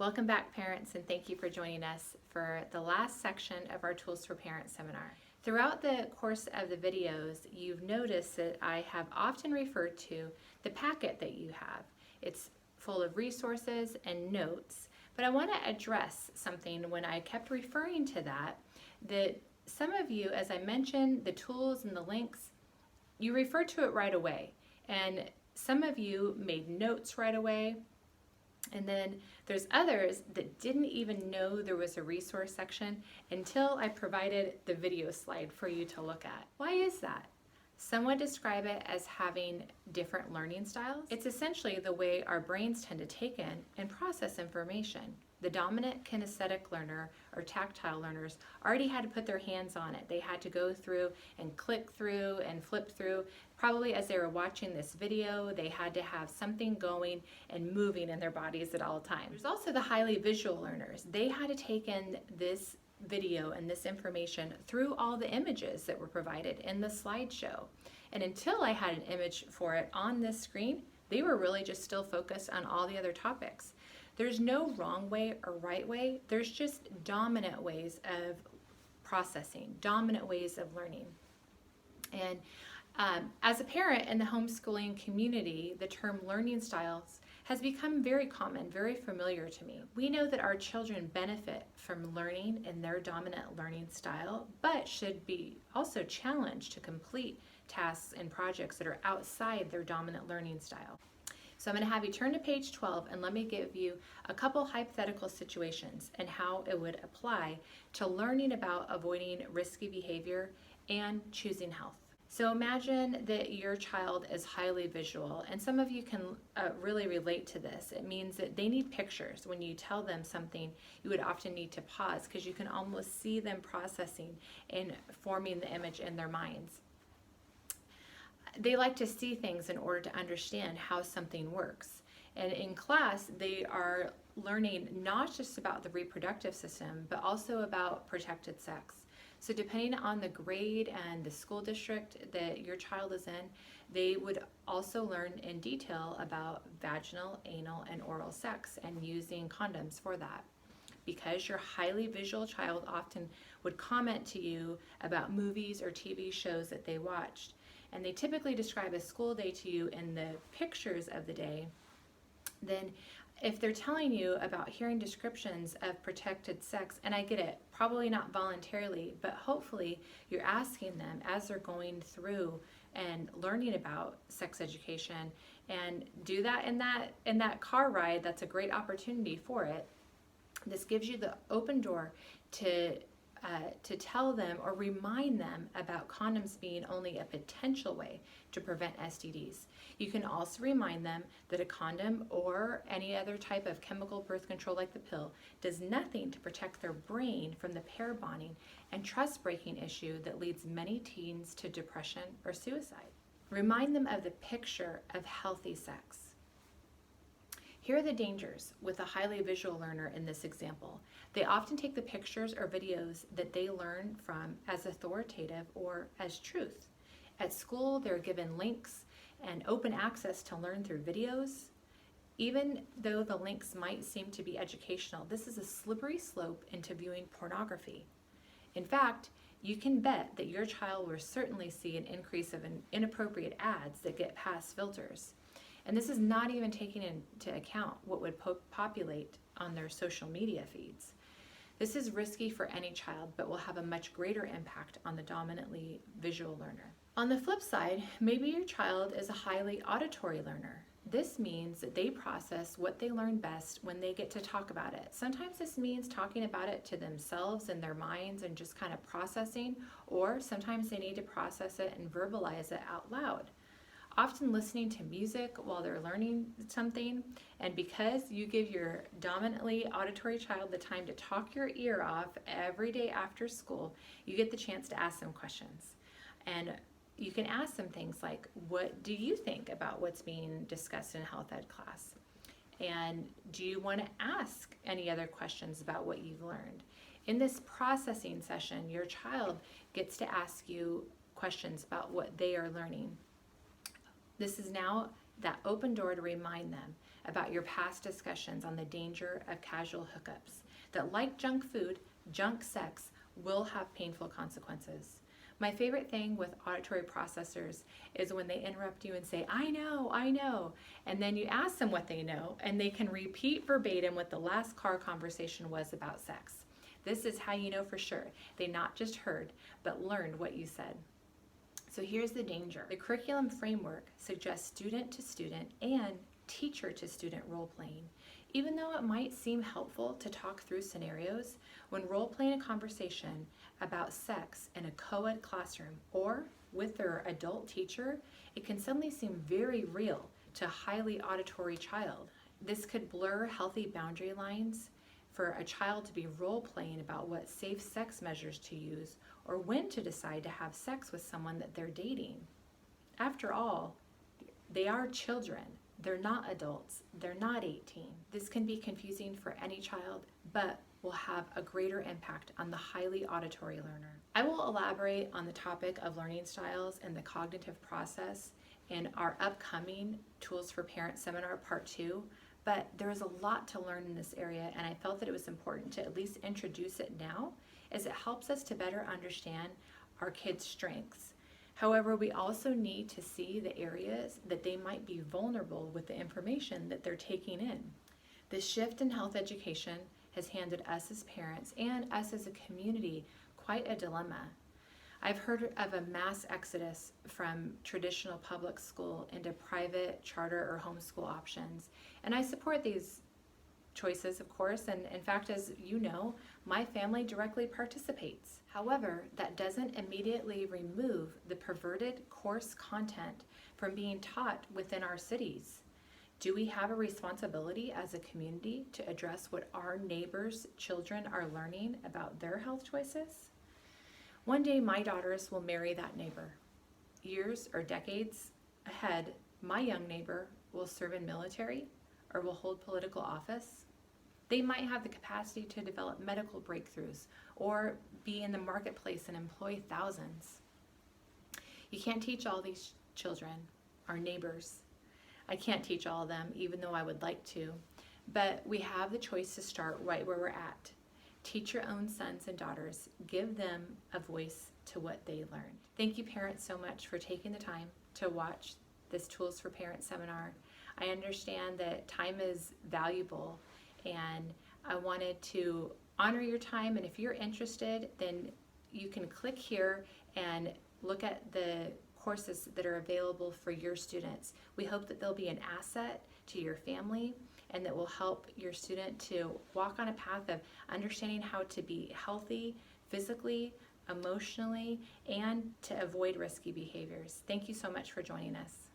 Welcome back, parents, and thank you for joining us for the last section of our Tools for Parents seminar. Throughout the course of the videos, you've noticed that I have often referred to the packet that you have. It's full of resources and notes, but I want to address something when I kept referring to that some of you, as I mentioned, the tools and the links, you referred to it right away, and some of you made notes right away. And then there's others that didn't even know there was a resource section until I provided the video slide for you to look at. Why is that? Some would describe it as having different learning styles. It's essentially the way our brains tend to take in and process information. The dominant kinesthetic learner or tactile learners already had to put their hands on it. They had to go through and click through and flip through. Probably as they were watching this video, they had to have something going and moving in their bodies at all times. There's also the highly visual learners. They had to take in this video and this information through all the images that were provided in the slideshow. And until I had an image for it on this screen, they were really just still focused on all the other topics. There's no wrong way or right way. There's just dominant ways of processing, dominant ways of learning. And as a parent in the homeschooling community, the term learning styles has become very common, very familiar to me. We know that our children benefit from learning in their dominant learning style, but should be also challenged to complete tasks and projects that are outside their dominant learning style. So I'm going to have you turn to page 12 and let me give you a couple hypothetical situations and how it would apply to learning about avoiding risky behavior and choosing health. So imagine that your child is highly visual, and some of you can really relate to this. It means that they need pictures. When you tell them something, you would often need to pause because you can almost see them processing and forming the image in their minds. They like to see things in order to understand how something works. And in class, they are learning not just about the reproductive system, but also about protected sex. So depending on the grade and the school district that your child is in, they would also learn in detail about vaginal, anal, and oral sex and using condoms for that. Because your highly visual child often would comment to you about movies or TV shows that they watched, and they typically describe a school day to you in the pictures of the day, then if they're telling you about hearing descriptions of protected sex, and I get it, probably not voluntarily, but hopefully you're asking them as they're going through and learning about sex education, and do that in that car ride. That's a great opportunity for it. This gives you the open door to tell them or remind them about condoms being only a potential way to prevent STDs. You can also remind them that a condom or any other type of chemical birth control like the pill does nothing to protect their brain from the pair bonding and trust breaking issue that leads many teens to depression or suicide. Remind them of the picture of healthy sex. Here are the dangers with a highly visual learner in this example. They often take the pictures or videos that they learn from as authoritative or as truth. At school, they're given links and open access to learn through videos. Even though the links might seem to be educational, this is a slippery slope into viewing pornography. In fact, you can bet that your child will certainly see an increase of inappropriate ads that get past filters. And this is not even taking into account what would populate on their social media feeds. This is risky for any child, but will have a much greater impact on the dominantly visual learner. On the flip side, maybe your child is a highly auditory learner. This means that they process what they learn best when they get to talk about it. Sometimes this means talking about it to themselves in their minds and just kind of processing, or sometimes they need to process it and verbalize it out loud. Often listening to music while they're learning something, and because you give your dominantly auditory child the time to talk your ear off every day after school, you get the chance to ask them questions. And you can ask them things like, what do you think about what's being discussed in health ed class? And do you want to ask any other questions about what you've learned? In this processing session, your child gets to ask you questions about what they are learning. This is now that open door to remind them about your past discussions on the danger of casual hookups, that like junk food, junk sex will have painful consequences. My favorite thing with auditory processors is when they interrupt you and say, I know, and then you ask them what they know, and they can repeat verbatim what the last car conversation was about sex. This is how you know for sure they not just heard, but learned what you said. So here's the danger. The curriculum framework suggests student to student and teacher to student role playing. Even though it might seem helpful to talk through scenarios, when role playing a conversation about sex in a co-ed classroom or with their adult teacher, it can suddenly seem very real to a highly auditory child. This could blur healthy boundary lines for a child to be role playing about what safe sex measures to use or when to decide to have sex with someone that they're dating. After all, they are children. They're not adults. They're not 18. This can be confusing for any child, but will have a greater impact on the highly auditory learner. I will elaborate on the topic of learning styles and the cognitive process in our upcoming Tools for Parents seminar part 2, but there is a lot to learn in this area, and I felt that it was important to at least introduce it now, as it helps us to better understand our kids' strengths. However, we also need to see the areas that they might be vulnerable with the information that they're taking in. The shift in health education has handed us as parents and us as a community quite a dilemma. I've heard of a mass exodus from traditional public school into private, charter, or homeschool options, and I support these choices, of course, and in fact, as you know, my family directly participates. However, that doesn't immediately remove the perverted course content from being taught within our cities. Do we have a responsibility as a community to address what our neighbors' children are learning about their health choices? One day, my daughters will marry that neighbor. Years or decades ahead, my young neighbor will serve in military or will hold political office. They might have the capacity to develop medical breakthroughs or be in the marketplace and employ thousands. You can't teach all these children, our neighbors. I can't teach all of them, even though I would like to, but we have the choice to start right where we're at. Teach your own sons and daughters. Give them a voice to what they learned. Thank you, parents, so much for taking the time to watch this Tools for Parents seminar. I understand that time is valuable, and I wanted to honor your time, and if you're interested, then you can click here and look at the courses that are available for your students. We hope that they'll be an asset to your family and that will help your student to walk on a path of understanding how to be healthy physically, emotionally, and to avoid risky behaviors. Thank you so much for joining us.